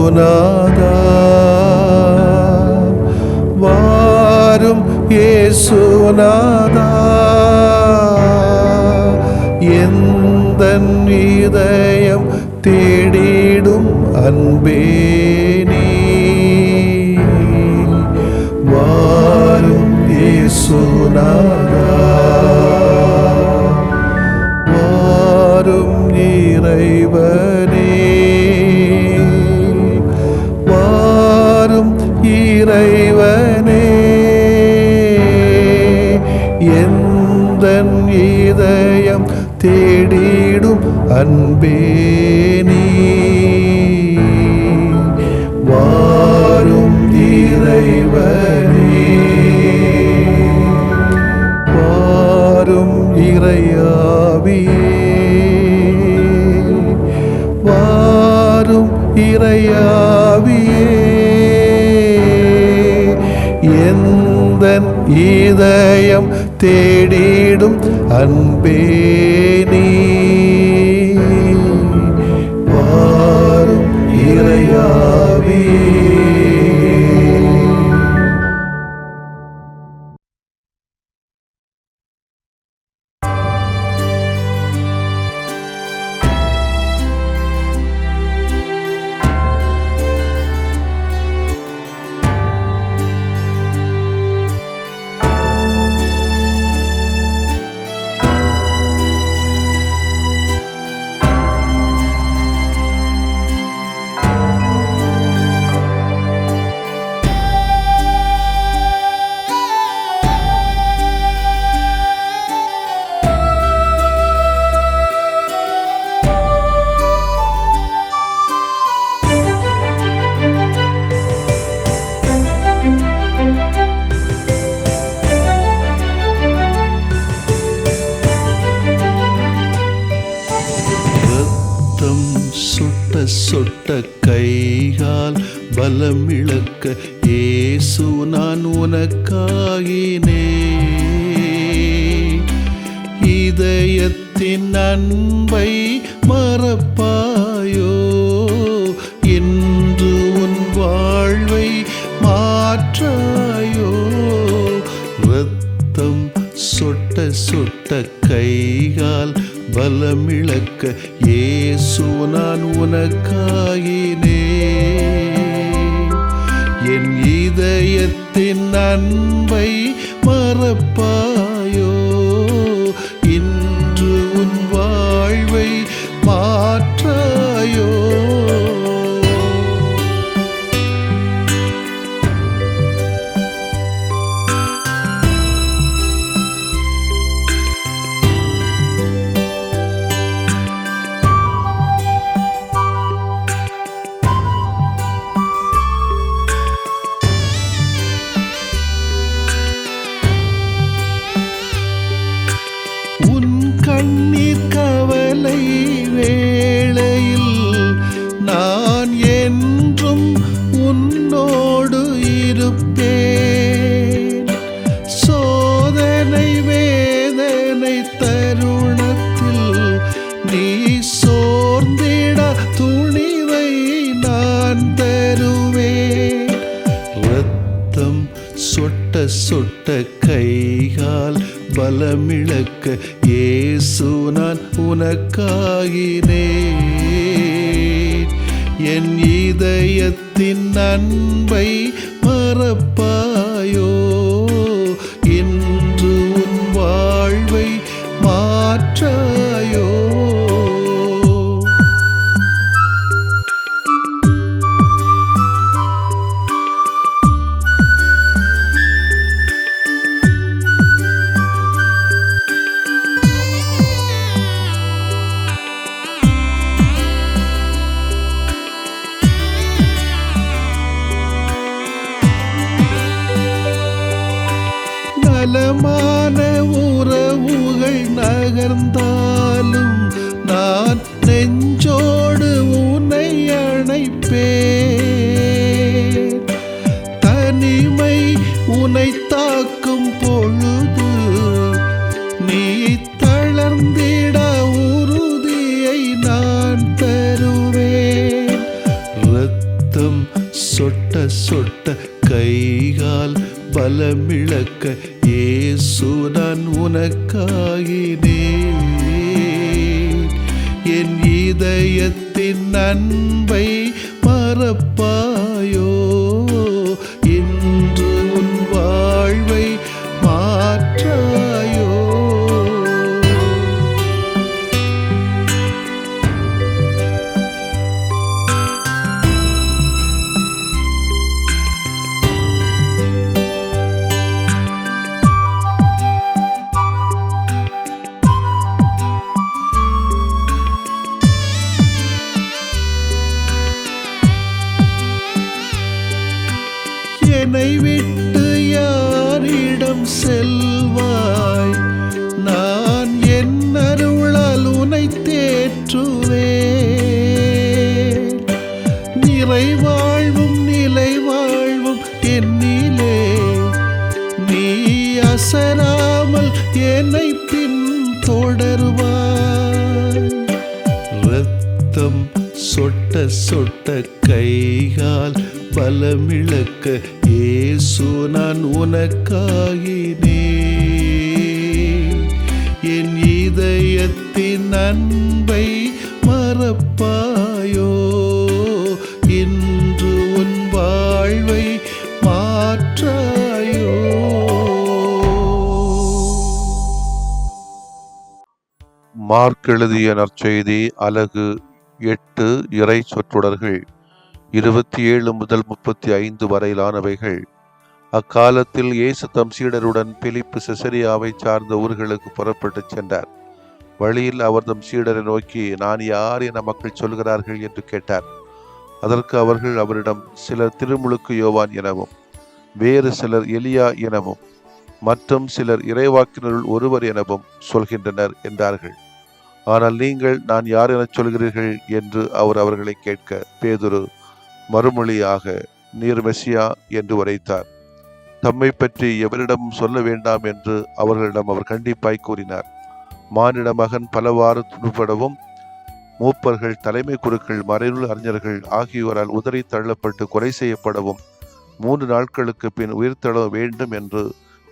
இயேசுநாதா வாரும் இயேசுநாதா எந்தன் இதயம் தேடிடும் அன்பே நீ வாரும் இயேசுநாதா வாரும் இறைவனே வாரும் இறைவனே எந்தன் இதயம் தேடிடும் அன்பே நீ வாரும் இறைவனே வாரும் இறையாவியே வாரும் இறையாவியே எந்தன் இதயம் தேடிடும் அன்பே நீ வாரும் இறையாவியே. சொட்ட கைகால் பலமிழக்க இயேசு நான் உனக்காகினே இதயத்தின் அன்பை மறப்பாயோ என்று உன் வாழ்வை மாற்றாயோ இரத்தம் சொட்ட சொட்ட கைகால் பலமிழக்க இயேசு நான் உனக்காகினே என் இதயத்தின் அன்பை மறப்பாயோ இன்று உன் வாழ்வை மாற்றாயோ கண்ணீர் கவலை வேளையில் நான் என்றும் உன்னோடு இருப்பேன் சோதனை வேதனை தருணத்தில் நீ சோர்ந்திட துணிவை நான் தருவேன் இரத்தம் சொட்ட சொட்ட கைகால் பலமிழக்க இயேசு நான் உனக்காகினே என் இதயத்தின் அன்பை மறப்பாயோ இன்று உன் வாழ்வை மாற்றாயோ நலமான உறவுகள் நகர்ந்தாலும் நான் நெஞ்சோடு உன்னை அணைப்பேன் தனிமை உன்னை தாக்கும் பொழுது நீ தளர்ந்திட உறுதியை நான் தருவேன் இரத்த சொட்ட கைகால் பலமிழக்க இயேசு நான் உனக்காகினேன். என் இதயத்தின் அன்பை மறப்பாயோ, இன்று உன் வாழ்வை மாற்றாயோ. என்னை விட்டு யாரிடம் செல்வாய், நான் என் அருளால் உன்னை தேற்றுவேன். நிறைவாழ்வும் நிலை வாழ்வும் என்னிலே நீ அசராமல் என்னை பின் தொடர்வாய். இரத்தம் சொட்ட சொட்ட கைகால் பலமிழக்க இயேசு நான் உனக்காகினேன். என் இதயத்தின் அன்பை மறப்பாயோ, இன்று உன் வாழ்வை மாற்றாயோ. மார்க் எழுதிய நற்செய்தி அலகு 8 இறை சொற்றொடர்கள் 27 முதல் 35 வரையிலானவைகள். அக்காலத்தில் இயேசு தம் சீடருடன் பிலிப்பு செசரியாவை சார்ந்த ஊர்களுக்கு புறப்பட்டு சென்றார். வழியில் அவர் தம் சீடரை நோக்கி, நான் யார் என மக்கள் சொல்கிறார்கள் என்று கேட்டார். அதற்கு அவர்கள் அவரிடம், சிலர் திருமுழுக்கு யோவான் எனவும், வேறு சிலர் எலியா எனவும், மற்றும் சிலர் இறைவாக்கினருள் ஒருவர் எனவும் சொல்கின்றனர் என்றார்கள். ஆனால் நீங்கள் நான் யார் எனச் சொல்கிறீர்கள் என்று அவர் அவர்களை கேட்க, பேதுரு மறுமொழியாக, நீர் மெசியா என்று உரைத்தார். தம்மை பற்றி எவரிடமும் சொல்ல வேண்டாம் என்று அவர்களிடம் அவர் கண்டிப்பாய் கூறினார். மானிட மகன் பலவாறு துன்பப்படவும், மூப்பர்கள், தலைமை குருக்கள், மறைநூல் அறிஞர்கள் ஆகியோரால் உதறி தள்ளப்பட்டு கொலை செய்யப்படவும் 3 நாட்களுக்கு பின் உயிர்த்தெழ வேண்டும் என்று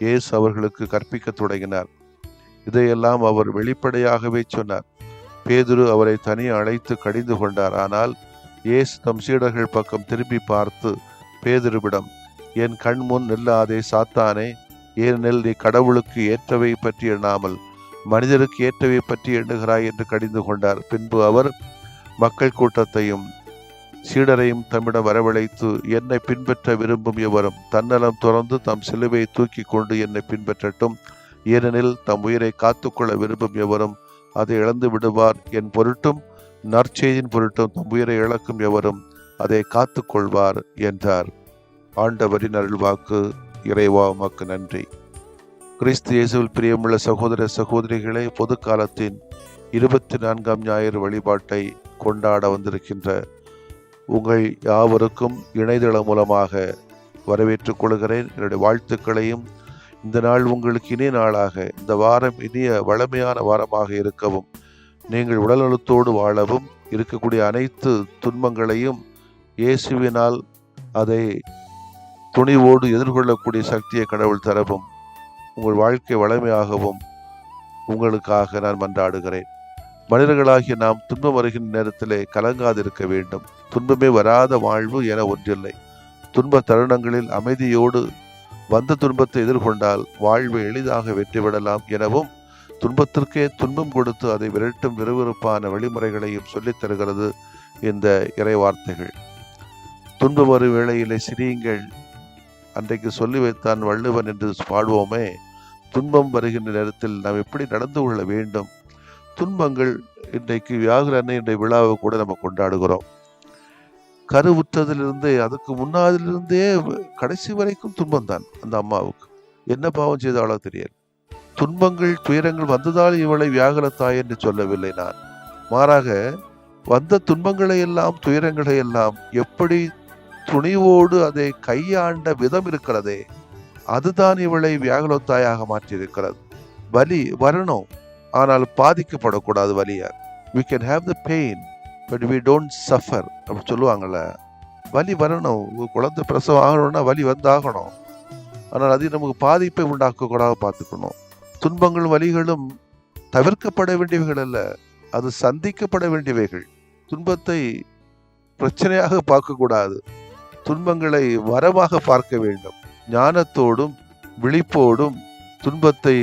இயேசு அவர்களுக்கு கற்பிக்க தொடங்கினார். இதையெல்லாம் அவர் வெளிப்படையாகவே சொன்னார். பேதுரு அவரை தனியே அழைத்து கடிந்து கொண்டார். ஆனால் இயேசு தம் சீடர்கள் பக்கம் திரும்பி பார்த்து பேதுருவிடம், என் கண் முன் நில்லாதே சாத்தானே, ஏனெனில் நீ கடவுளுக்கு ஏற்றவை பற்றி எண்ணாமல் மனிதருக்கு ஏற்றவை பற்றி எண்ணுகிறாய் என்று கடிந்து கொண்டார். பின்பு அவர் மக்கள் கூட்டத்தையும் சீடரையும் தம்மிடம் வரவழைத்து, என்னை பின்பற்ற விரும்பும் எவரும் தன்னலம் துறந்து தம் சிலுவையை தூக்கி கொண்டு என்னை பின்பற்றட்டும். ஏனெனில் தம் உயிரை காத்துக்கொள்ள விரும்பும் எவரும் அதை இழந்து விடுவார். என் பொருட்டும் நற்செய்தியின் பொருட்டும் தம் உயிரை இழக்கும் எவரும் அதை காத்து கொள்வார் என்றார். ஆண்டவரின் அருள்வாக்கு. இறைவா உமக்கு நன்றி. கிறிஸ்து இயேசுவில் பிரியமுள்ள சகோதர சகோதரிகளே, பொது காலத்தின் 24ஆம் ஞாயிறு வழிபாட்டை கொண்டாட வந்திருக்கின்ற உங்கள் யாவருக்கும் இணையதளம் மூலமாக வரவேற்றுக் கொள்கிறேன். என்னுடைய வாழ்த்துக்களையும், இந்த நாள் உங்களுக்கு இனிய நாளாக, இந்த வாரம் இனிய வளமையான வாரமாக இருக்கவும், நீங்கள் உடல்நலத்தோடு வாழவும், இருக்கக்கூடிய அனைத்து துன்பங்களையும் இயேசுவினால் அதை துணிவோடு எதிர்கொள்ளக்கூடிய சக்தியை கடவுள் தரவும், உங்கள் வாழ்க்கை வளமையாகவும் உங்களுக்காக நான் மன்றாடுகிறேன். மனிதர்களாகிய நாம் துன்பம் வருகின்ற நேரத்திலே கலங்காதிருக்க வேண்டும். துன்பமே வராத வாழ்வு என ஒன்றில்லை. துன்ப தருணங்களில் அமைதியோடு வந்த துன்பத்தை எதிர்கொண்டால் வாழ்வை எளிதாக வெற்றிவிடலாம் எனவும், துன்பத்திற்கே துன்பம் கொடுத்து அதை விரட்டும் விறுவிறுப்பான வழிமுறைகளையும் சொல்லித் தருகிறது இந்த இறைவார்த்தைகள். துன்பம் வரும் வேளையிலே சிரியுங்கள், அன்றைக்கு சொல்லி வைத்தான் வள்ளுவன் என்று பாடுவோமே. துன்பம் வருகின்ற நேரத்தில் நாம் எப்படி நடந்து கொள்ள வேண்டும்? துன்பங்கள், இன்றைக்கு வியாகுல அன்னை இன்றைய விழாவை கூட நம்ம கொண்டாடுகிறோம். கருவுற்றதிலிருந்தே, அதுக்கு முன்னாதிலிருந்தே கடைசி வரைக்கும் துன்பம் தான் அந்த அம்மாவுக்கு. என்ன பாவம் செய்தாலோ தெரியாது. துன்பங்கள் துயரங்கள் வந்ததால் இவளை வியாகுல தாய் என்று சொல்லவில்லை நான். மாறாக வந்த துன்பங்களை எல்லாம் துயரங்களை எல்லாம் எப்படி துணிவோடு அதை கையாண்ட விதம் இருக்கிறதே, அதுதான் இவளை வியாகுல தாயாக மாற்றியிருக்கிறது. வலி வரணும், ஆனால் பாதிக்கப்படக்கூடாது வலியார். We can have the pain but we don't suffer அப்படி சொல்லுவாங்கள்ல. வலி வரணும். குழந்தை பிரசவம் ஆகணும்னா வலி வந்தாகணும். ஆனால் அது நமக்கு பாதிப்பை உண்டாக்கக்கூடாது பார்த்துக்கணும். துன்பங்களும் வலிகளும் தவிர்க்கப்பட வேண்டியவைகள் அல்ல, அது சந்திக்கப்பட வேண்டியவைகள். துன்பத்தை பிரச்சனையாக பார்க்கக்கூடாது, துன்பங்களை வரமாக பார்க்க வேண்டும். ஞானத்தோடும் விழிப்போடும் துன்பத்தை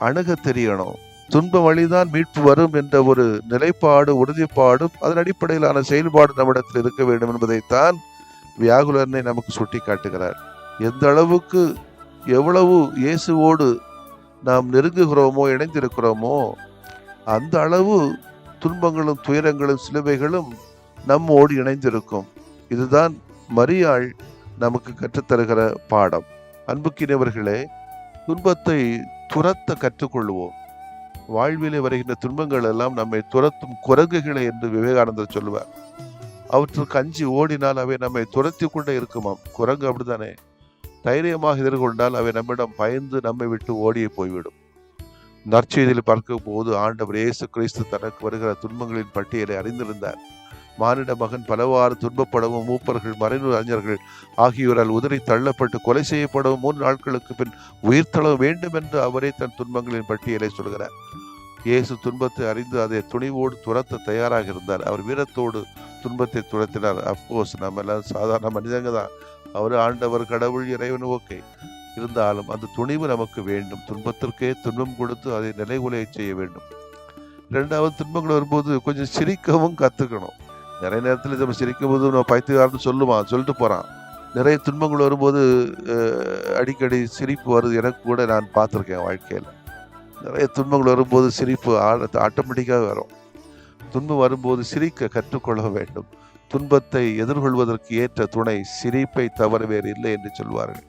அணுக தெரியணும். துன்ப வழிதான் மீட்பு வரும் என்ற ஒரு நிலைப்பாடு, உறுதிப்பாடும் அதன் அடிப்படையிலான செயல்பாடு நம்மிடத்தில் இருக்க வேண்டும் என்பதைத்தான் வியாகுலனை நமக்கு சுட்டி காட்டுகிறார். எந்த அளவுக்கு எவ்வளவு இயேசுவோடு நாம் நெருங்குகிறோமோ, இணைந்திருக்கிறோமோ, அந்த அளவு துன்பங்களும் துயரங்களும் சிலுவைகளும் நம்மோடு இணைந்திருக்கும். இதுதான் மரியாள் நமக்கு கற்றுத்தருகிற பாடம். அன்புக்கினவர்களே, துன்பத்தை துரத்த கற்றுக்கொள்வோம். வாழ்விலே வருகின்ற துன்பங்கள் எல்லாம் நம்மை துரத்தும் குரங்குகளை என்று விவேகானந்தர் சொல்லுவார். அவற்றுக்கு அஞ்சி ஓடினால் அவை நம்மை துரத்தி கொண்டே இருக்குமாம். குரங்கு அப்படித்தானே. தைரியமாக எதிர்கொண்டால் அவை நம்மிடம் பயந்து நம்மை விட்டு ஓடியே போய்விடும். நற்செய்தியில் பார்க்கும் போது ஆண்டவர் இயேசு கிறிஸ்து தனக்கு வருகிற துன்பங்களின் பட்டியலை அறிந்திருந்தார். மானிட மகன் பலவாறு துன்பப்படவும், மூப்பர்கள், மறைநூறு அறிஞர்கள் ஆகியோரால் உதறி தள்ளப்பட்டு கொலை செய்யப்படவும், 3 நாட்களுக்கு பின் உயிர் தள்ள வேண்டும் என்று அவரே தன் துன்பங்களின் பட்டியலை சொல்கிறார். இயேசு துன்பத்தை அறிந்து அதை துணிவோடு துரத்த தயாராக இருந்தார். அவர் வீரத்தோடு துன்பத்தை துரத்தினார். அப்கோர்ஸ் நம்ம எல்லாம் சாதாரண மனிதங்க தான். அவர் ஆண்டவர், கடவுள், இறைவன், ஓகே. இருந்தாலும் அந்த துணிவு நமக்கு வேண்டும். துன்பத்திற்கே துன்பம் கொடுத்து அதை நிலைகுலைய செய்ய வேண்டும். 2வது, துன்பங்கள் வரும்போது கொஞ்சம் சிரிக்கவும் கற்றுக்கணும். நிறைய நேரத்தில் நம்ம சிரிக்கும் போது நம்ம பைத்தியக்காரன்னு சொல்லிட்டு போகிறான். நிறைய துன்பங்கள் வரும்போது அடிக்கடி சிரிப்பு வருது. எனக்கு கூட நான் பார்த்துருக்கேன் வாழ்க்கையில். நிறைய துன்பங்கள் வரும்போது சிரிப்பு ஆட்டோமேட்டிக்காக வரும். துன்பம் வரும்போது சிரிக்க கற்றுக்கொள்ள வேண்டும். துன்பத்தை எதிர்கொள்வதற்கு ஏற்ற துணை சிரிப்பை தவிர வேறு இல்லை என்று சொல்வார்கள்.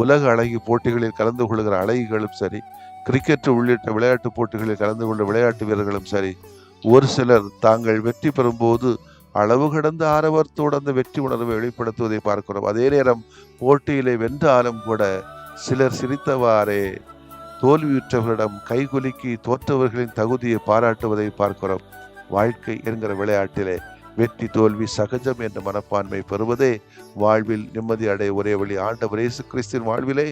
உலக அழகி போட்டிகளில் கலந்து கொள்கிற அழகிகளும் சரி, கிரிக்கெட் உள்ளிட்ட விளையாட்டு போட்டிகளில் கலந்து கொண்ட விளையாட்டு வீரர்களும் சரி, ஒரு சிலர் தாங்கள் வெற்றி பெறும்போது அளவு கடந்த ஆரவத்தோடு அந்த வெற்றி உணர்வை வெளிப்படுத்துவதை பார்க்கிறோம். அதே நேரம் போட்டியிலே வென்றாலும் கூட சிலர் சிரித்தவாறே தோல்வியுற்றவர்களிடம் கைகுலுக்கி தோற்றவர்களின் தகுதியை பாராட்டுவதை பார்க்கிறோம். வாழ்க்கை என்கிற விளையாட்டிலே வெற்றி தோல்வி சகஜம் என்ற மனப்பான்மை பெறுவதே வாழ்வில் நிம்மதி அடைய ஒரே வழி. ஆண்டவர் இயேசு கிறிஸ்துவின் வாழ்விலே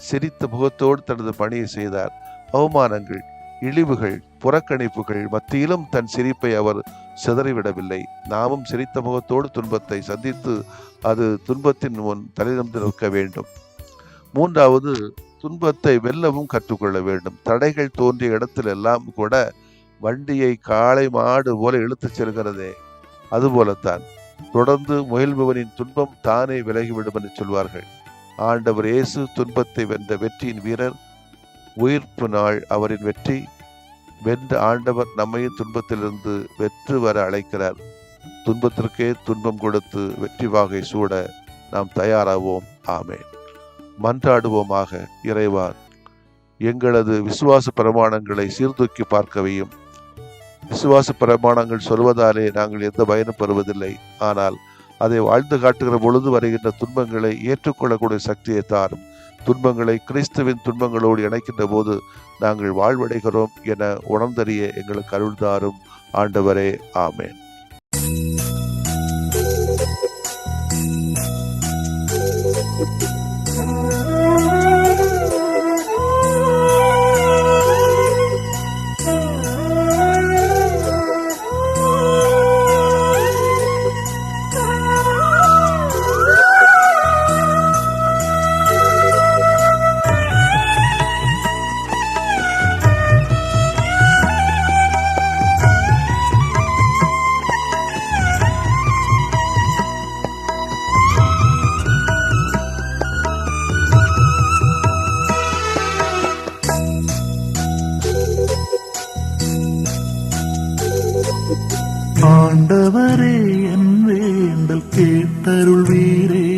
சிரித்த முகத்தோடு தனது பணியை செய்தார். அவமானங்கள், இழிவுகள், புறக்கணிப்புகள் மத்தியிலும் தன் சிரிப்பை அவர் சிதறிவிடவில்லை. நாமும் சிரித்த முகத்தோடு துன்பத்தை சந்தித்து அது துன்பத்தின் முன் தலைநிமிர்ந்து நிற்க வேண்டும். 3வது, துன்பத்தை வெல்லவும் கற்றுக்கொள்ள வேண்டும். தடைகள் தோன்றிய இடத்திலெல்லாம் கூட வண்டியை காளை மாடு போல இழுத்துச் செல்கிறதே, அதுபோலத்தான் தொடர்ந்து முயல்பவனின் துன்பம் தானே விலகிவிடும் என்று சொல்வார்கள். ஆண்டவர் இயேசு துன்பத்தை வென்ற வெற்றியின் வீரர். உயிர்ப்பு நாள் அவரின் வெற்றி. வென்ற ஆண்டவர் நம்மையும் துன்பத்திலிருந்து வெற்றி வர அழைக்கிறார். துன்பத்திற்கே துன்பம் கொடுத்து வெற்றி வாகை சூட நாம் தயாராவோம். ஆமேன். மன்றாடுவோமாக. இறைவா, எங்களது விசுவாச பிரமாணங்களை சீர்தூக்கி பார்க்கவையும். விசுவாச பிரமாணங்கள் சொல்வதாலே நாங்கள் எந்த பயனும் பெறுவதில்லை. ஆனால் அதை வாழ்ந்து காட்டுகிற பொழுது வருகின்ற துன்பங்களை ஏற்றுக்கொள்ளக்கூடிய சக்தியை தாரும். துன்பங்களை கிறிஸ்துவின் துன்பங்களோடு இணைக்கின்ற போது நாங்கள் வாழ்வடைகிறோம் என உணர்ந்தறிய எங்களுக்கு அருள் தாரும். ஆண்டவரே, ஆமேன். ஆண்டவரே, என் வேண்டல் கேட்டருள்வீரே.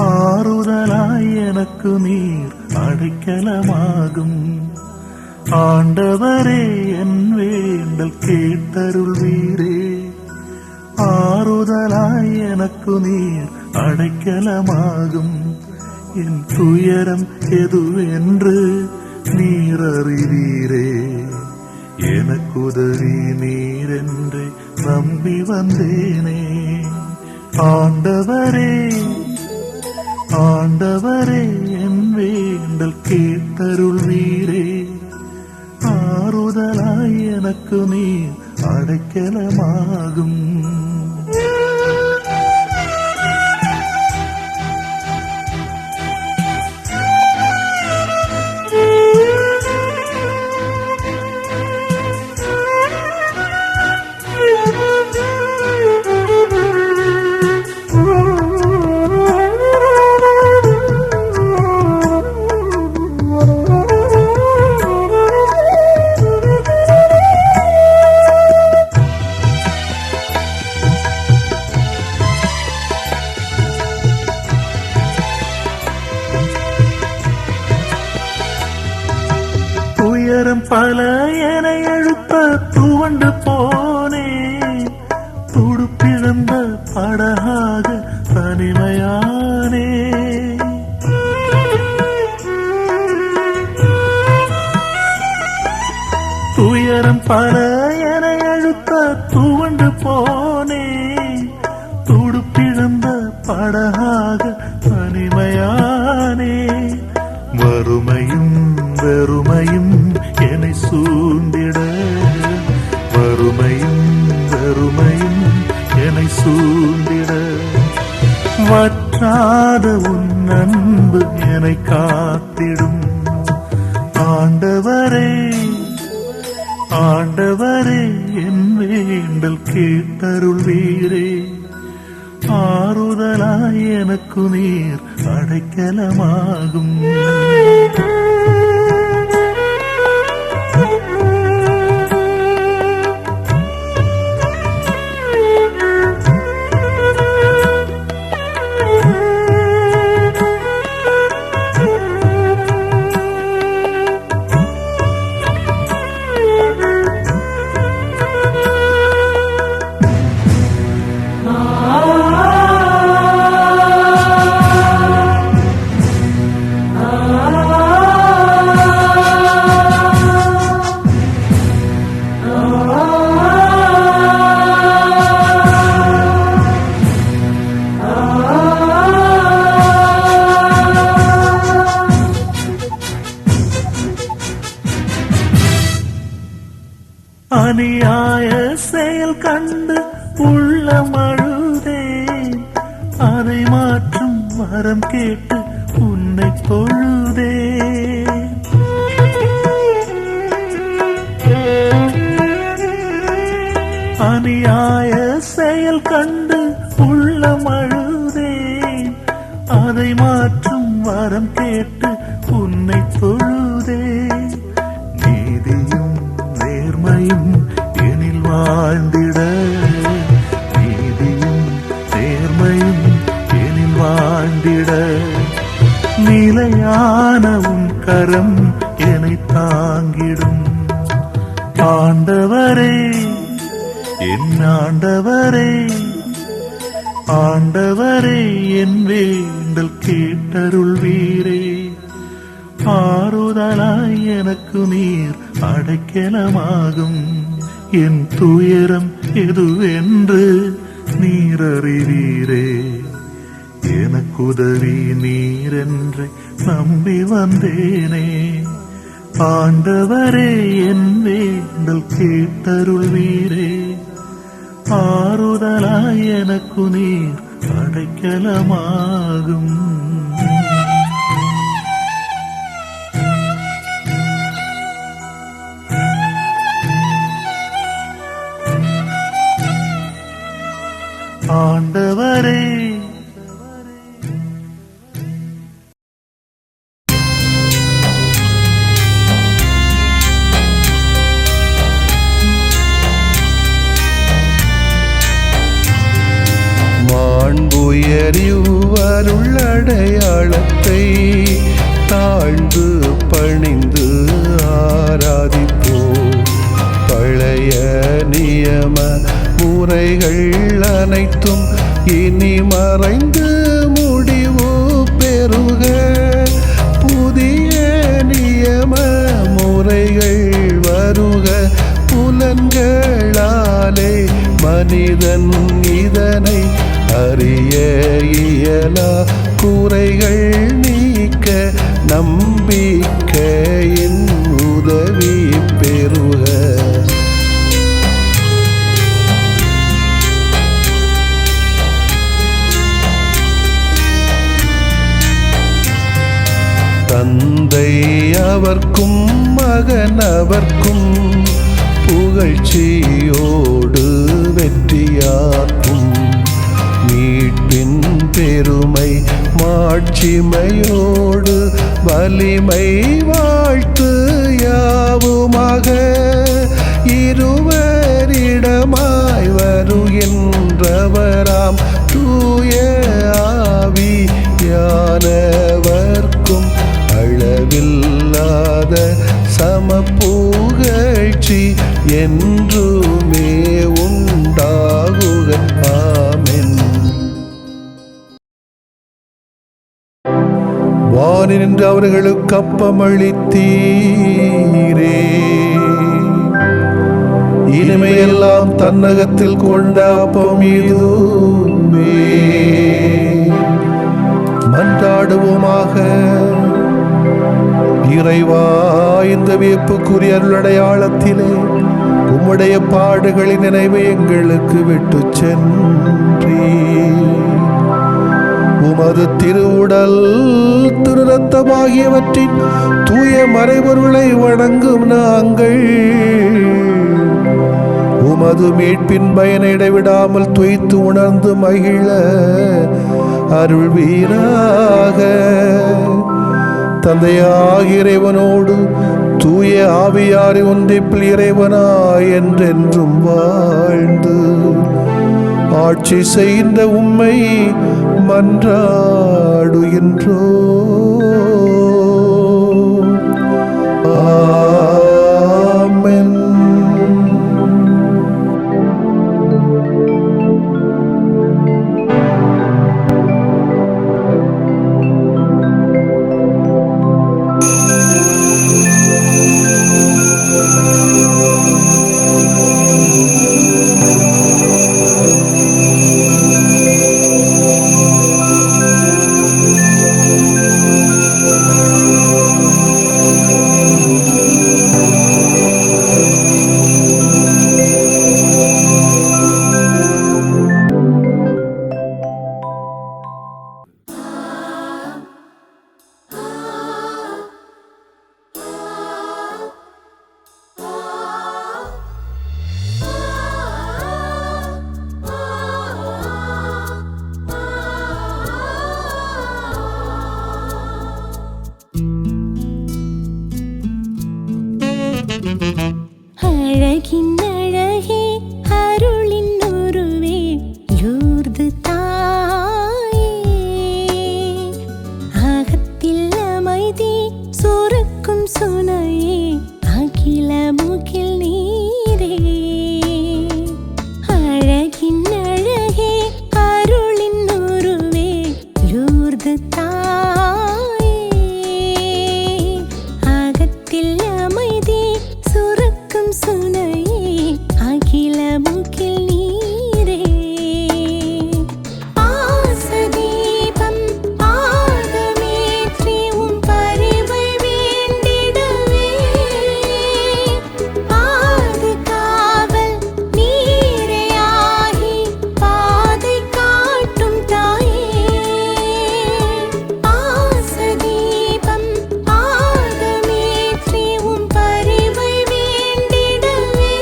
ஆறுதலாய் எனக்கு நீர் அடைக்கலமாகும். ஆண்டவரே, என் வேண்டல் கேட்டருள்வீரே. ஆறுதலாய் எனக்கு நீர் அடைக்கலமாகும். என் துயரம் எதுவென்று நீர் அறிவீரே. எனக்குதவி நீரென்று நம்பி வந்தேனே. ஆண்டவரே ஆண்டவரே என் வேண்டல் கேட்டருள்வீரே ஆறுதலாய் எனக்கு நீர் அடைக்கலமாகும் துயரம் பல என எழுப்ப துவண்டு போனே துடுப்பிழந்த படகாக தனிமையானே துயரம் பல என எழுப்ப துவண்டு போனே துடுப்பிழந்த படகாக தனிமையானே வறுமையும் வெறுமையும் என்னை சூழ்ந்திட வறுமையும் வெறுமையும் என்னை சூழ்ந்திட வற்றாத உன் அன்பு என்னை காத்திடும் ஆண்டவரே ஆண்டவரே என் வேண்டல் கேட்டருள்வீரே ஆறுதலாய் எனக்கு நீர் அடைக்கலமாகும் அநியாய செயல் கண்டு உள்ளம் அழுதேன் அதை மாற்றும் வரம் கேட்டு உன்னை தொழுதேன் அநியாய செயல் கண்டு உள்ளம் அழுதேன் அதை மாற்றும் வரம் கேட்டு உன்னை தொழுதேன் நீதியும் நேர்மையும் எனில் வாழ்ந்திட நீதியும் நேர்மையும் எனில் வாழ்ந்திட நிலையான உன் கரம் என்னை தாங்கிடும் ஆண்டவரே என் ஆண்டவரே ஆண்டவரே என் வேண்டல் கேட்டருள்வீரே ஆறுதலாய் எனக்கு நீர் அடைக்கலமாகும் என் துயரம் எதுவென்று நீர் அறிவீரே எனக்குதவி நீரென்று நம்பி வந்தேனே ஆண்டவரே என் வேண்டல் கேட்டருள்வீரே ஆறுதலாய் எனக்கு நீர் அடைக்கலமாகும் ஆண்டவரே மாண்புயரிவருள்ளடையாளத்தை தாழ்ந்து பணிந்து ஆராதிப்போம். பழைய நியம முறைகள் அனைத்தும் இனி மறைந்து முடிவு பெறுக. புதிய நியம முறைகள் வருக. புலன்களாலே மனிதன் இதனை அறிய இயலா குறைகள் நீக்க நம்பிக்கையின் உதவி பெறுக. தந்தை அவர்க்கும் மகன் அவர்க்கும் புகழ்ச்சியோடு வெற்றியாக்கும் மீட்பின் பெருமை மாட்சிமையோடு வலிமை வாழ்த்து யாவுமாக இருவரிடமாய் வருகின்றவராம் தூய ஆவியானவர்க்கும் அளவில்லாத சமப்புகழ்ச்சி என்றுமே உண்டாகுக. ஆமென். வானின்று அவர்களுக்கு அப்பமளித்தீரே, இனிமையெல்லாம் தன்னகத்தில் கொண்ட அப்பம் இதுவே. மன்றாடுவோமாக. இறைவா, இந்த வியப்புக்குரிய அருளடையாளத்திலே உம்முடைய பாடுகளின் நினைவை எங்களுக்கு விட்டு சென்றீ. உமது திருவுடல் திரு ரத்தமாகியவற்றின் தூய மறைபொருளை வணங்கும் நாங்கள் உமது மீட்பின் பயனை இடைவிடாமல் துய்த்து உணர்ந்து மகிழ அருள்வீராக. தந்தையாகிய இறைவனோடு தூய ஆவியாரை ஒன்றிப்பில் இறைவனாய் என்றென்றும் வாழ்ந்து ஆட்சி செய்கின்ற உம்மை மன்றாடுகின்றோ. ஆமென். அழகின் அழகே அருளின் உருவே லூர்து தாயே, அகத்தில் அமைதி சுரக்கும் சுனையே அகில முகில் நீரே. அழகின் அழகே அருளின் உருவே லூர்து தாயே, அகத்தில் அமைதி சுரக்கும் சுனையே அகில முகில் நீரே. பாசதீபம் பாதமேற்றி உம் பரிவை வேண்டிடவே, பாதுகாவல் நீரையாகி பாதை காட்டும் தாயே. பாசதீபம் பாதமேற்றி உம் பரிவை வேண்டிடவே,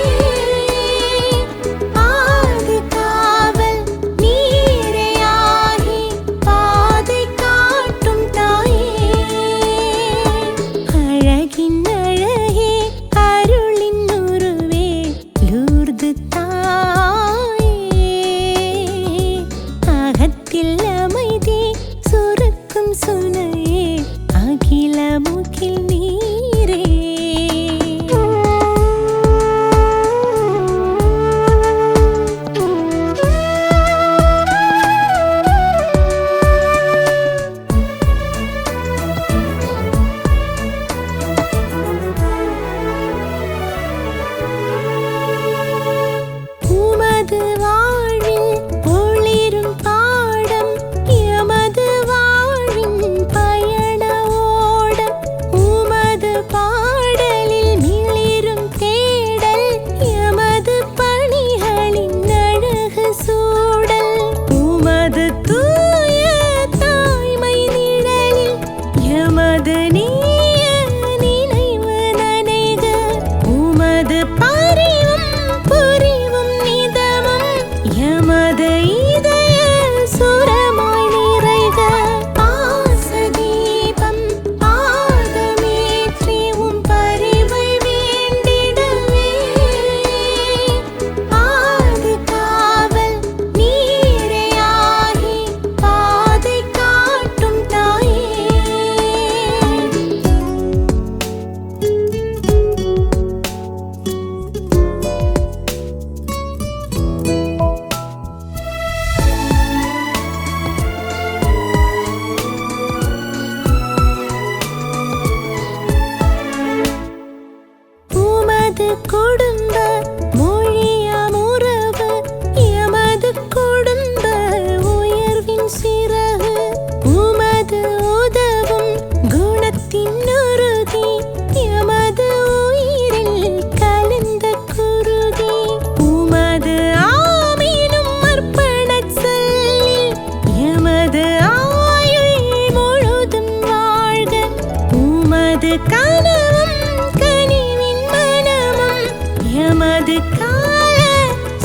அது கால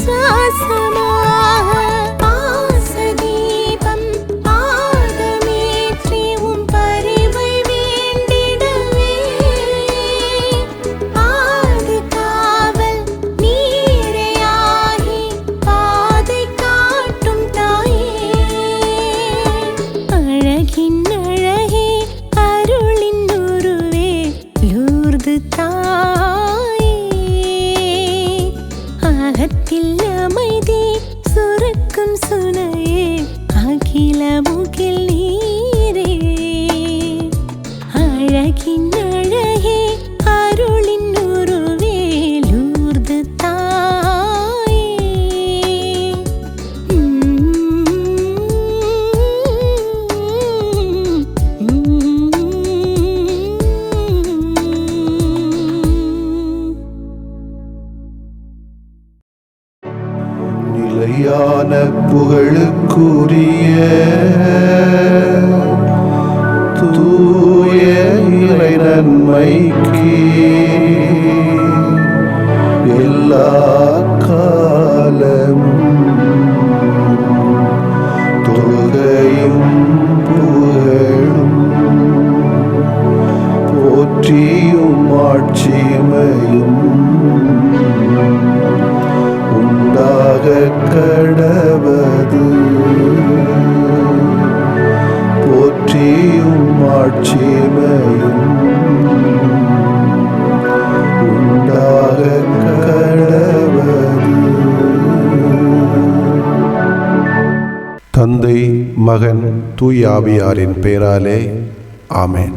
சுவாசமாக பாசதீபம் பாதமேற்றி உம் பரிவை வேண்டிடவே ஆது காவல் நீரையாகி பாதை காட்டும் தாயே அழகின் அழகே அருளின் உருவே லூர்து தாயே அகத்தில் அமைதி சுரக்கும் சுனையே அகில முகில் நீரே அழகின் அழகே அருளின் உருவே லூர்து தாயே நிலையான புகழுக்குரிய தூய இறை நன்மைக்கு எல்லா காலமும் தொழுகையும் புகழும் போற்றியும் ஆட்சிமையும் உண்டாக கடவது போற்றியும் ஆட்சிமையும் உண்டாக கடவது. தந்தை மகன் தூய ஆவியாரின் பெயராலே ஆமென்.